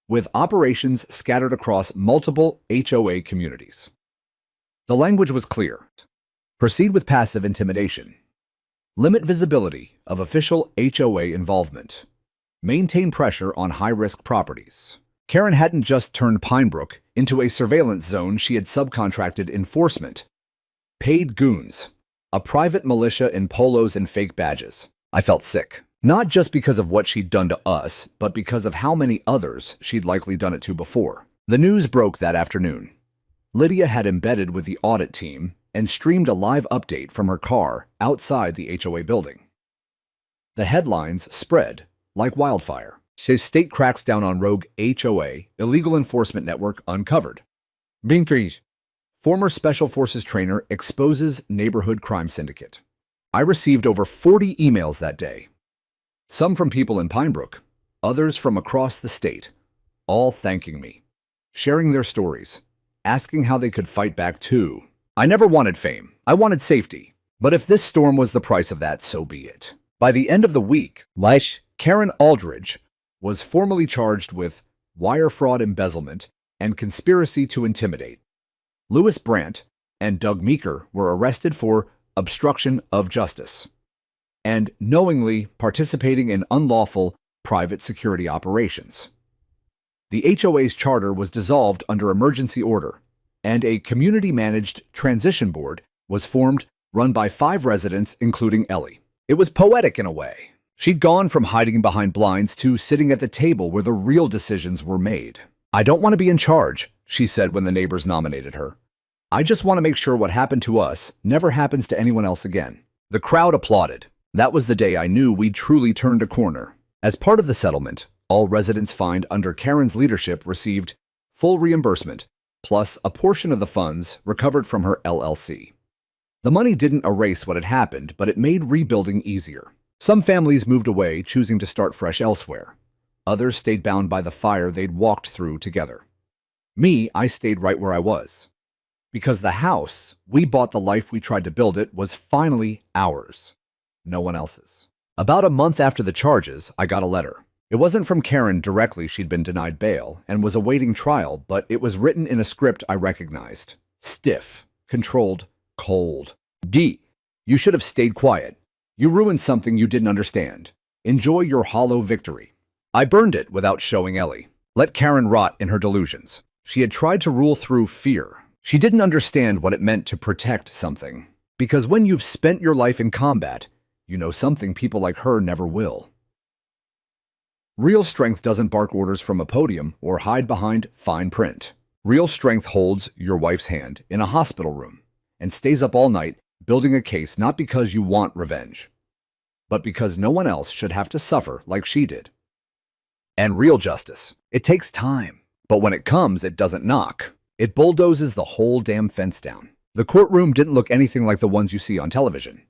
with operations scattered across multiple HOA communities. The language was clear. Proceed with passive intimidation. Limit visibility of official HOA involvement. Maintain pressure on high-risk properties. Karen hadn't just turned Pinebrook into a surveillance zone, she had subcontracted enforcement. Paid goons. A private militia in polos and fake badges. I felt sick. Not just because of what she'd done to us, but because of how many others she'd likely done it to before. The news broke that afternoon. Lydia had embedded with the audit team and streamed a live update from her car outside the HOA building. The headlines spread like wildfire. State cracks down on rogue HOA, illegal enforcement network uncovered. Bintries. Former Special Forces trainer exposes neighborhood crime syndicate. I received over 40 emails that day. Some from people in Pinebrook, others from across the state, all thanking me, sharing their stories, asking how they could fight back too. I never wanted fame. I wanted safety. But if this storm was the price of that, so be it. By the end of the week, Karen Aldridge was formally charged with wire fraud embezzlement and conspiracy to intimidate. Louis Brandt and Doug Meeker were arrested for obstruction of justice and knowingly participating in unlawful private security operations. The HOA's charter was dissolved under emergency order, and a community-managed transition board was formed, run by 5 residents, including Ellie. It was poetic in a way. She'd gone from hiding behind blinds to sitting at the table where the real decisions were made. "I don't want to be in charge," she said when the neighbors nominated her. "I just want to make sure what happened to us never happens to anyone else again." The crowd applauded. That was the day I knew we'd truly turned a corner. As part of the settlement, all residents fined under Karen's leadership received full reimbursement, plus a portion of the funds recovered from her LLC. The money didn't erase what had happened, but it made rebuilding easier. Some families moved away, choosing to start fresh elsewhere. Others stayed bound by the fire they'd walked through together. Me, I stayed right where I was. Because the house we bought, the life we tried to build it, was finally ours, no one else's. About a month after the charges, I got a letter. It wasn't from Karen directly. She'd been denied bail and was awaiting trial, but it was written in a script I recognized. Stiff, controlled, cold. D. You should have stayed quiet. You ruined something you didn't understand. Enjoy your hollow victory. I burned it without showing Ellie. Let Karen rot in her delusions. She had tried to rule through fear. She didn't understand what it meant to protect something. Because when you've spent your life in combat, you know something people like her never will. Real strength doesn't bark orders from a podium or hide behind fine print. Real strength holds your wife's hand in a hospital room and stays up all night building a case, not because you want revenge, but because no one else should have to suffer like she did. And real justice, it takes time, but when it comes, it doesn't knock. It bulldozes the whole damn fence down. The courtroom didn't look anything like the ones you see on television.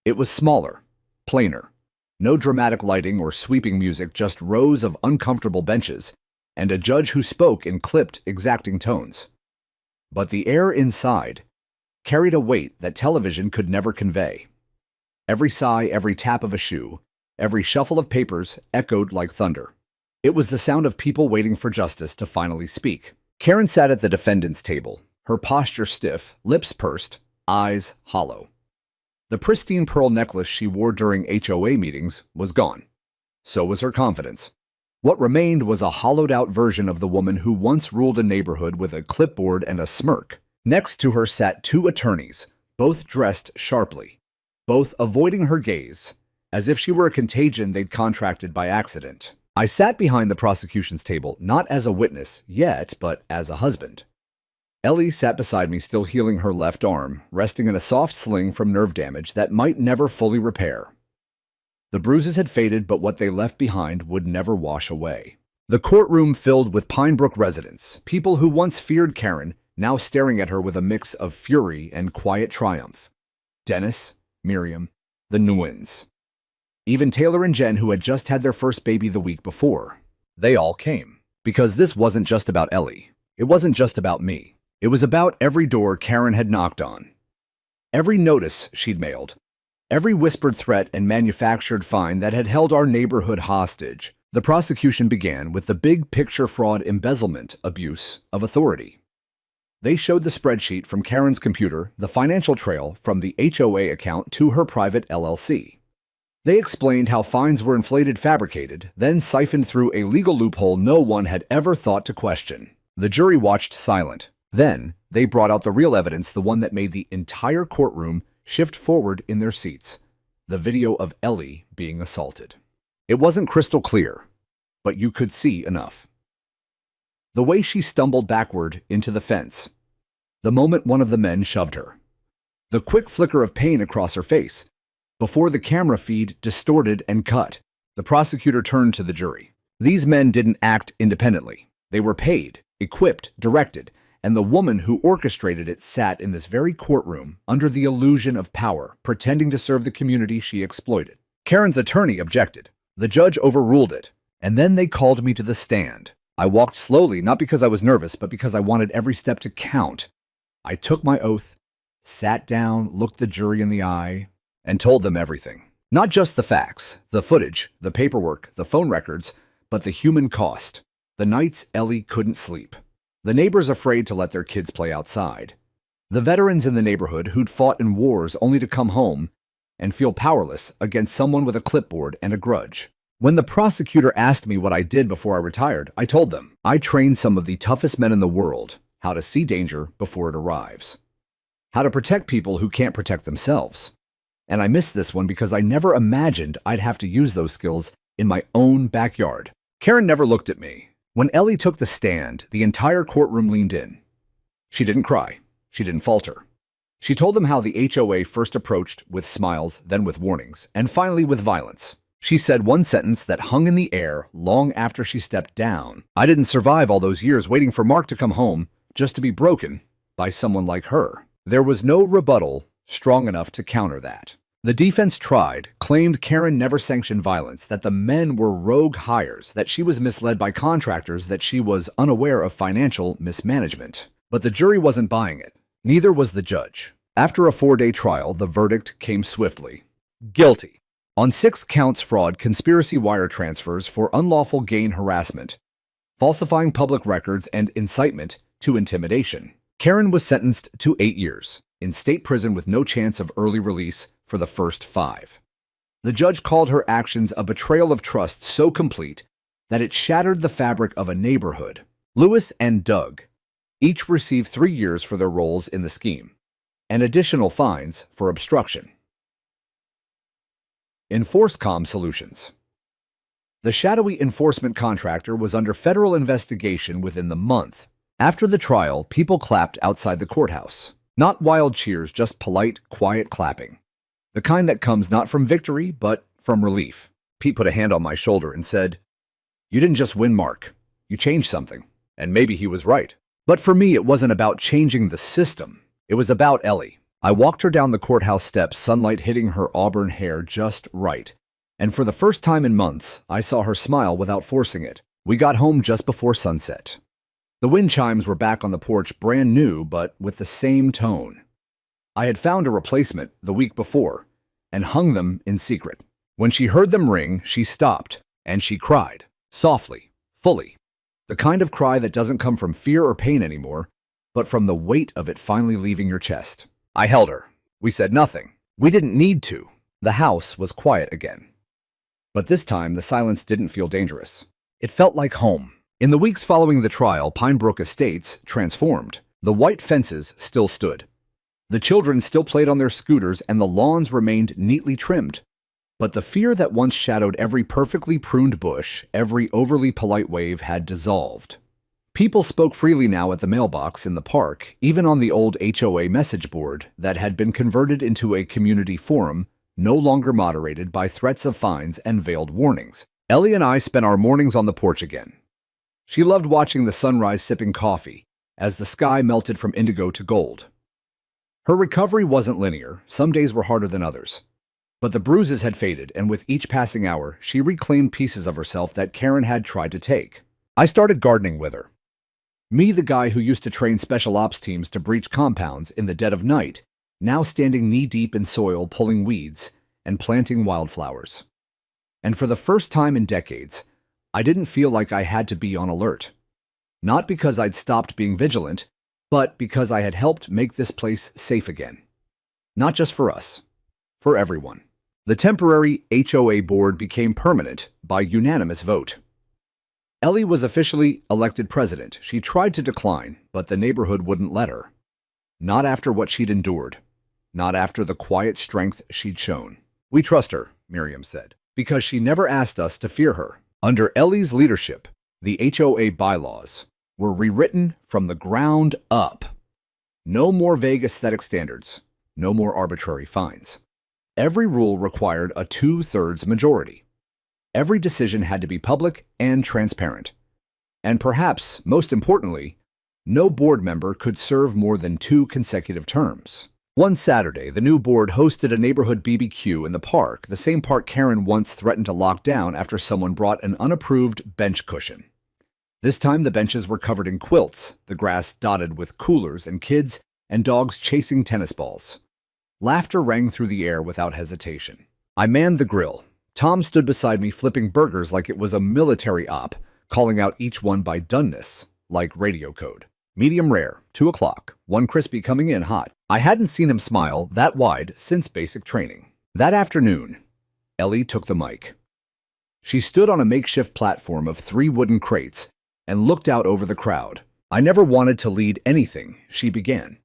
It was smaller, plainer. No dramatic lighting or sweeping music, just rows of uncomfortable benches and a judge who spoke in clipped, exacting tones. But the air inside carried a weight that television could never convey. Every sigh, every tap of a shoe, every shuffle of papers echoed like thunder. It was the sound of people waiting for justice to finally speak. Karen sat at the defendant's table, her posture stiff, lips pursed, eyes hollow. The pristine pearl necklace she wore during HOA meetings was gone. So was her confidence. What remained was a hollowed-out version of the woman who once ruled a neighborhood with a clipboard and a smirk. Next to her sat 2 attorneys, both dressed sharply, both avoiding her gaze, as if she were a contagion they'd contracted by accident. I sat behind the prosecution's table, not as a witness yet, but as a husband. Ellie sat beside me, still healing her left arm, resting in a soft sling from nerve damage that might never fully repair. The bruises had faded, but what they left behind would never wash away. The courtroom filled with Pinebrook residents, people who once feared Karen, now staring at her with a mix of fury and quiet triumph. Dennis, Miriam, the Nguyen's. Even Taylor and Jen, who had just had their first baby the week before. They all came. Because this wasn't just about Ellie. It wasn't just about me. It was about every door Karen had knocked on. Every notice she'd mailed. Every whispered threat and manufactured fine that had held our neighborhood hostage. The prosecution began with the big picture fraud, embezzlement, abuse of authority. They showed the spreadsheet from Karen's computer, the financial trail from the HOA account to her private LLC. They explained how fines were inflated, fabricated, then siphoned through a legal loophole no one had ever thought to question. The jury watched silent. Then, they brought out the real evidence, the one that made the entire courtroom shift forward in their seats. The video of Ellie being assaulted. It wasn't crystal clear, but you could see enough. The way she stumbled backward into the fence. The moment one of the men shoved her. The quick flicker of pain across her face. Before the camera feed distorted and cut, the prosecutor turned to the jury. These men didn't act independently. They were paid, equipped, directed, and the woman who orchestrated it sat in this very courtroom under the illusion of power, pretending to serve the community she exploited. Karen's attorney objected. The judge overruled it, and then they called me to the stand. I walked slowly, not because I was nervous, but because I wanted every step to count. I took my oath, sat down, looked the jury in the eye, and told them everything. Not just the facts, the footage, the paperwork, the phone records, but the human cost. The nights Ellie couldn't sleep. The neighbors afraid to let their kids play outside. The veterans in the neighborhood who'd fought in wars only to come home and feel powerless against someone with a clipboard and a grudge. When the prosecutor asked me what I did before I retired, I told them I trained some of the toughest men in the world how to see danger before it arrives, how to protect people who can't protect themselves. And I missed this one because I never imagined I'd have to use those skills in my own backyard. Karen never looked at me. When Ellie took the stand, the entire courtroom leaned in. She didn't cry. She didn't falter. She told them how the HOA first approached with smiles, then with warnings, and finally with violence. She said one sentence that hung in the air long after she stepped down. I didn't survive all those years waiting for Mark to come home just to be broken by someone like her. There was no rebuttal strong enough to counter that. The defense tried, claimed Karen never sanctioned violence, that the men were rogue hires, that she was misled by contractors, that she was unaware of financial mismanagement. But the jury wasn't buying it. Neither was the judge. After a 4-day trial, the verdict came swiftly. Guilty. On 6 counts: fraud, conspiracy, wire transfers for unlawful gain, harassment, falsifying public records, and incitement to intimidation. Karen was sentenced to 8 years in state prison with no chance of early release for the first 5. The judge called her actions a betrayal of trust so complete that it shattered the fabric of a neighborhood. Lewis and Doug each received 3 years for their roles in the scheme, and additional fines for obstruction. Enforcecom Solutions. The shadowy enforcement contractor was under federal investigation within the month. After the trial, people clapped outside the courthouse. Not wild cheers, just polite, quiet clapping. The kind that comes not from victory, but from relief. Pete put a hand on my shoulder and said, "You didn't just win, Mark. You changed something." And maybe he was right. But for me, it wasn't about changing the system. It was about Ellie. I walked her down the courthouse steps, sunlight hitting her auburn hair just right. And for the first time in months, I saw her smile without forcing it. We got home just before sunset. The wind chimes were back on the porch, brand new, but with the same tone. I had found a replacement the week before and hung them in secret. When she heard them ring, she stopped, and she cried, softly, fully. The kind of cry that doesn't come from fear or pain anymore, but from the weight of it finally leaving your chest. I held her. We said nothing. We didn't need to. The house was quiet again. But this time, the silence didn't feel dangerous. It felt like home. In the weeks following the trial, Pinebrook Estates transformed. The white fences still stood. The children still played on their scooters, and the lawns remained neatly trimmed. But the fear that once shadowed every perfectly pruned bush, every overly polite wave, had dissolved. People spoke freely now at the mailbox in the park, even on the old HOA message board that had been converted into a community forum, no longer moderated by threats of fines and veiled warnings. Ellie and I spent our mornings on the porch again. She loved watching the sunrise, sipping coffee, as the sky melted from indigo to gold. Her recovery wasn't linear. Some days were harder than others. But the bruises had faded, and with each passing hour, she reclaimed pieces of herself that Karen had tried to take. I started gardening with her. Me, the guy who used to train special ops teams to breach compounds in the dead of night, now standing knee-deep in soil, pulling weeds and planting wildflowers. And for the first time in decades, I didn't feel like I had to be on alert. Not because I'd stopped being vigilant, but because I had helped make this place safe again. Not just for us, for everyone. The temporary HOA board became permanent by unanimous vote. Ellie was officially elected president. She tried to decline, but the neighborhood wouldn't let her. Not after what she'd endured. Not after the quiet strength she'd shown. "We trust her," Miriam said, because she never asked us to fear her. Under Ellie's leadership, the HOA bylaws were rewritten from the ground up. No more vague aesthetic standards. No more arbitrary fines. Every rule required a 2/3 majority. Every decision had to be public and transparent. And perhaps, most importantly, no board member could serve more than 2 consecutive terms. One Saturday, the new board hosted a neighborhood BBQ in the park, the same park Karen once threatened to lock down after someone brought an unapproved bench cushion. This time the benches were covered in quilts, the grass dotted with coolers and kids and dogs chasing tennis balls. Laughter rang through the air without hesitation. I manned the grill. Tom stood beside me flipping burgers like it was a military op, calling out each one by doneness, like radio code. Medium rare, 2 o'clock, one crispy coming in hot. I hadn't seen him smile that wide since basic training. That afternoon, Ellie took the mic. She stood on a makeshift platform of 3 wooden crates and looked out over the crowd. I never wanted to lead anything, she began.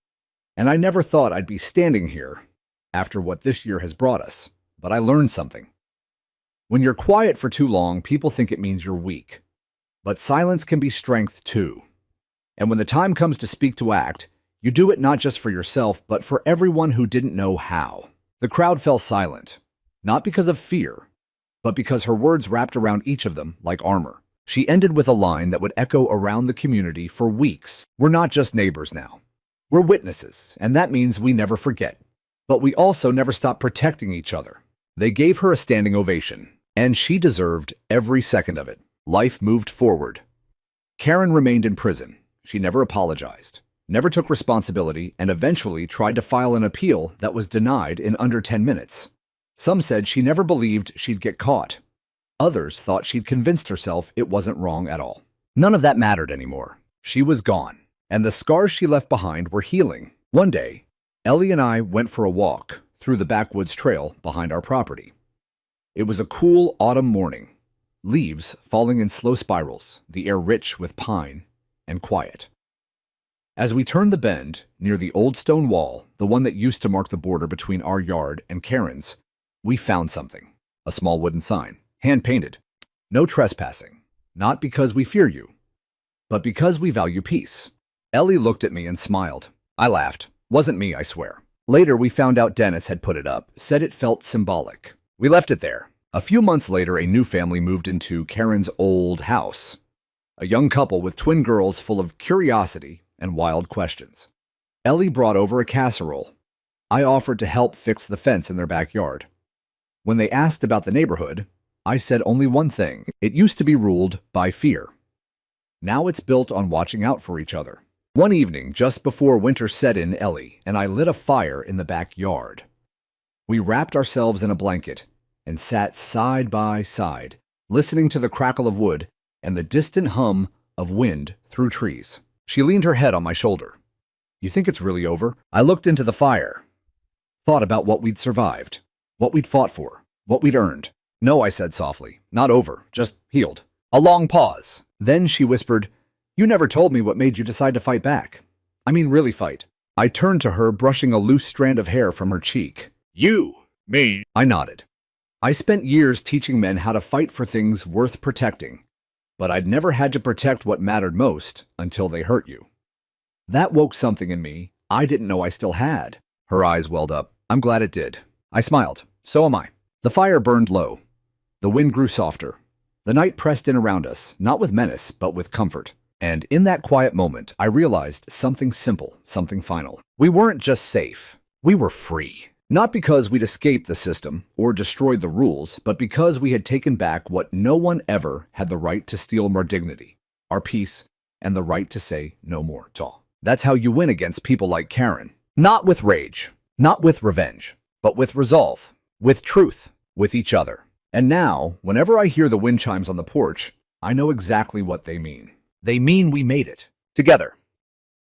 And I never thought I'd be standing here after what this year has brought us. But I learned something. When you're quiet for too long, people think it means you're weak. But silence can be strength too. And when the time comes to speak to act, you do it not just for yourself, but for everyone who didn't know how. The crowd fell silent, not because of fear, but because her words wrapped around each of them like armor. She ended with a line that would echo around the community for weeks. We're not just neighbors now. We're witnesses, and that means we never forget. But we also never stop protecting each other. They gave her a standing ovation, and she deserved every second of it. Life moved forward. Karen remained in prison. She never apologized, never took responsibility, and eventually tried to file an appeal that was denied in under 10 minutes. Some said she never believed she'd get caught. Others thought she'd convinced herself it wasn't wrong at all. None of that mattered anymore. She was gone, and the scars she left behind were healing. One day, Ellie and I went for a walk through the backwoods trail behind our property. It was a cool autumn morning, leaves falling in slow spirals, the air rich with pine and quiet. As we turned the bend near the old stone wall, the one that used to mark the border between our yard and Karen's, we found something. A small wooden sign, hand-painted. No trespassing. Not because we fear you, but because we value peace. Ellie looked at me and smiled. I laughed. Wasn't me, I swear. Later, we found out Dennis had put it up, said it felt symbolic. We left it there. A few months later, a new family moved into Karen's old house. A young couple with twin girls full of curiosity and wild questions. Ellie brought over a casserole. I offered to help fix the fence in their backyard. When they asked about the neighborhood, I said only one thing. It used to be ruled by fear. Now it's built on watching out for each other. One evening, just before winter set in, Ellie and I lit a fire in the backyard. We wrapped ourselves in a blanket and sat side by side, listening to the crackle of wood and the distant hum of wind through trees. She leaned her head on my shoulder. You think it's really over? I looked into the fire, thought about what we'd survived, what we'd fought for, what we'd earned. No, I said softly, not over, just healed. A long pause. Then she whispered, You never told me what made you decide to fight back. I mean, really fight. I turned to her, brushing a loose strand of hair from her cheek. You? Me? I nodded. I spent years teaching men how to fight for things worth protecting, but I'd never had to protect what mattered most until they hurt you. That woke something in me I didn't know I still had. Her eyes welled up. I'm glad it did. I smiled. So am I. The fire burned low. The wind grew softer. The night pressed in around us, not with menace, but with comfort. And in that quiet moment, I realized something simple, something final. We weren't just safe. We were free. Not because we'd escaped the system or destroyed the rules, but because we had taken back what no one ever had the right to steal: our dignity, our peace, and the right to say no more. That's how you win against people like Karen. Not with rage, not with revenge, but with resolve, with truth, with each other. And now, whenever I hear the wind chimes on the porch, I know exactly what they mean. They mean we made it. Together.